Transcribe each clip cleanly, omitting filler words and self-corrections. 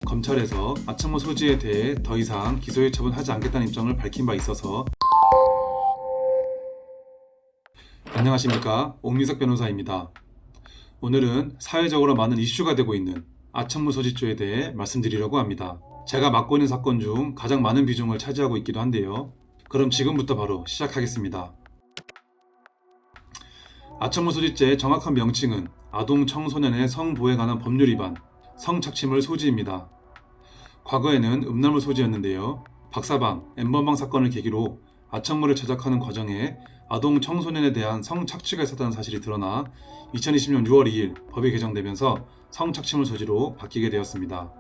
검찰에서 아청무 소지에 대해 더 이상 기소유예 처분하지 않겠다는 입장을 밝힌 바 있어서 안녕하십니까, 옥민석 변호사입니다. 오늘은 사회적으로 많은 이슈가 되고 있는 아청무 소지죄에 대해 말씀드리려고 합니다. 제가 맡고 있는 사건 중 가장 많은 비중을 차지하고 있기도 한데요. 그럼 지금부터 바로 시작하겠습니다. 아청무 소지죄의 정확한 명칭은 아동 청소년의 성보호에 관한 법률 위반, 성착취물 소지입니다. 과거에는 음란물 소지였는데요. 박사방, N번방 사건을 계기로 아청무를 제작하는 과정에 아동 청소년에 대한 성착취가 있었다는 사실이 드러나 2020년 6월 2일 법이 개정되면서 성착취물 소지로 바뀌게 되었습니다.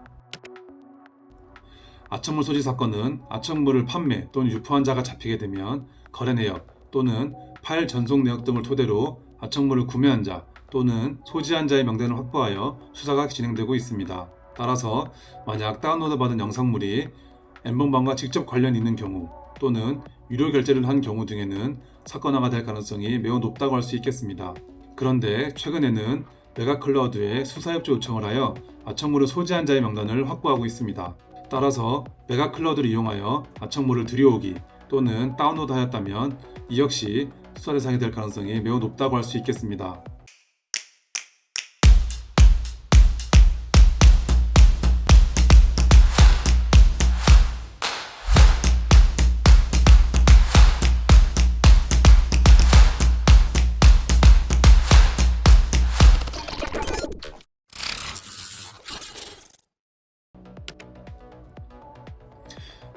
아청물 소지 사건은 아청물을 판매 또는 유포한 자가 잡히게 되면 거래 내역 또는 파일 전송 내역 등을 토대로 아청물을 구매한 자 또는 소지한 자의 명단을 확보하여 수사가 진행되고 있습니다. 따라서 만약 다운로드 받은 영상물이 N번방과 직접 관련 있는 경우 또는 유료 결제를 한 경우 등에는 사건화가 될 가능성이 매우 높다고 할 수 있겠습니다. 그런데 최근에는 메가클라우드에 수사협조 요청을 하여 아청물을 소지한 자의 명단을 확보하고 있습니다. 따라서 메가클라우드를 이용하여 아청물을 들여오기 또는 다운로드하였다면 이 역시 수사 대상이 될 가능성이 매우 높다고 할 수 있겠습니다.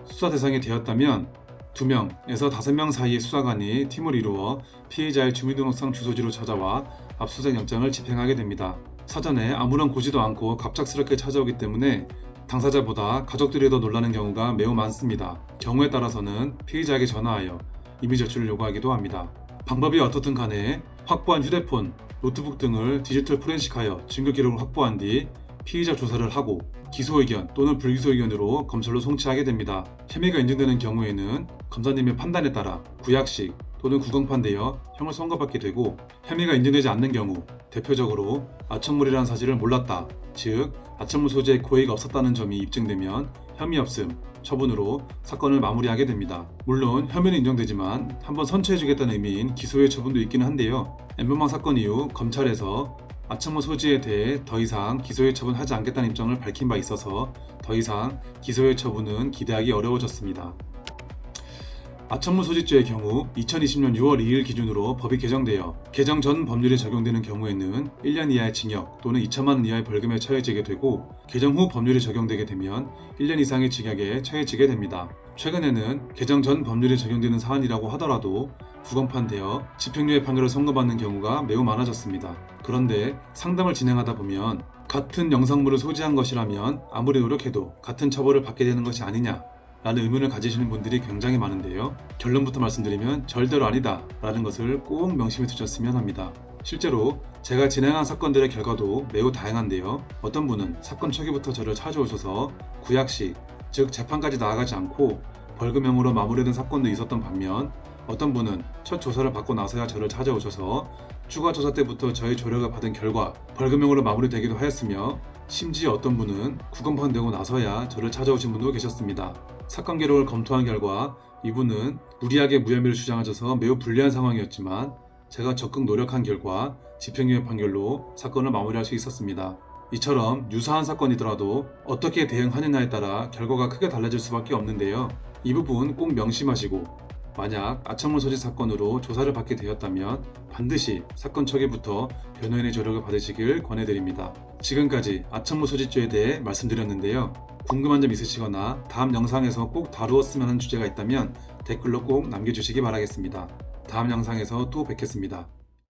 수사 대상이 되었다면 2명에서 5명 사이의 수사관이 팀을 이루어 피해자의 주민등록상 주소지로 찾아와 압수수색 영장을 집행하게 됩니다. 사전에 아무런 고지도 않고 갑작스럽게 찾아오기 때문에 당사자보다 가족들이 더 놀라는 경우가 매우 많습니다. 경우에 따라서는 피해자에게 전화하여 이미 제출을 요구하기도 합니다. 방법이 어떻든 간에 확보한 휴대폰, 노트북 등을 디지털 포렌식하여 증거 기록을 확보한 뒤 피의자 조사를 하고 기소 의견 또는 불기소 의견으로 검찰로 송치하게 됩니다. 혐의가 인정되는 경우에는 검사님의 판단에 따라 구약식 또는 구형판되어 형을 선고받게 되고, 혐의가 인정되지 않는 경우 대표적으로 아청물이라는 사실을 몰랐다, 즉 아청물 소지에 고의가 없었다는 점이 입증되면 혐의 없음 처분으로 사건을 마무리하게 됩니다. 물론 혐의는 인정되지만 한번 선처해주겠다는 의미인 기소유예 처분도 있기는 한데요. N번방 사건 이후 검찰에서 아청무 소지에 대해 더 이상 기소유예 처분하지 않겠다는 입장을 밝힌 바 있어서 더 이상 기소유예 처분은 기대하기 어려워졌습니다. 아청무 소지죄의 경우 2020년 6월 2일 기준으로 법이 개정되어 개정 전 법률이 적용되는 경우에는 1년 이하의 징역 또는 2천만 원 이하의 벌금에 처해지게 되고, 개정 후 법률이 적용되게 되면 1년 이상의 징역에 처해지게 됩니다. 최근에는 개정 전 법률이 적용되는 사안이라고 하더라도 구형판되어 집행유예 판결을 선고받는 경우가 매우 많아졌습니다. 그런데 상담을 진행하다 보면 같은 영상물을 소지한 것이라면 아무리 노력해도 같은 처벌을 받게 되는 것이 아니냐 라는 의문을 가지시는 분들이 굉장히 많은데요. 결론부터 말씀드리면 절대로 아니다 라는 것을 꼭 명심해 두셨으면 합니다. 실제로 제가 진행한 사건들의 결과도 매우 다양한데요. 어떤 분은 사건 초기부터 저를 찾아오셔서 구약식, 즉 재판까지 나아가지 않고 벌금형으로 마무리된 사건도 있었던 반면, 어떤 분은 첫 조사를 받고 나서야 저를 찾아오셔서 추가 조사 때부터 저의 조력을 받은 결과 벌금형으로 마무리되기도 하였으며, 심지어 어떤 분은 구형판되고 나서야 저를 찾아오신 분도 계셨습니다. 사건 기록을 검토한 결과 이분은 무리하게 무혐의를 주장하셔서 매우 불리한 상황이었지만 제가 적극 노력한 결과 집행유예 판결로 사건을 마무리할 수 있었습니다. 이처럼 유사한 사건이더라도 어떻게 대응하느냐에 따라 결과가 크게 달라질 수밖에 없는데요. 이 부분 꼭 명심하시고, 만약 아청물 소지 사건으로 조사를 받게 되었다면 반드시 사건 초기부터 변호인의 조력을 받으시길 권해드립니다. 지금까지 아청물 소지죄에 대해 말씀드렸는데요. 궁금한 점 있으시거나 다음 영상에서 꼭 다루었으면 하는 주제가 있다면 댓글로 꼭 남겨주시기 바라겠습니다. 다음 영상에서 또 뵙겠습니다.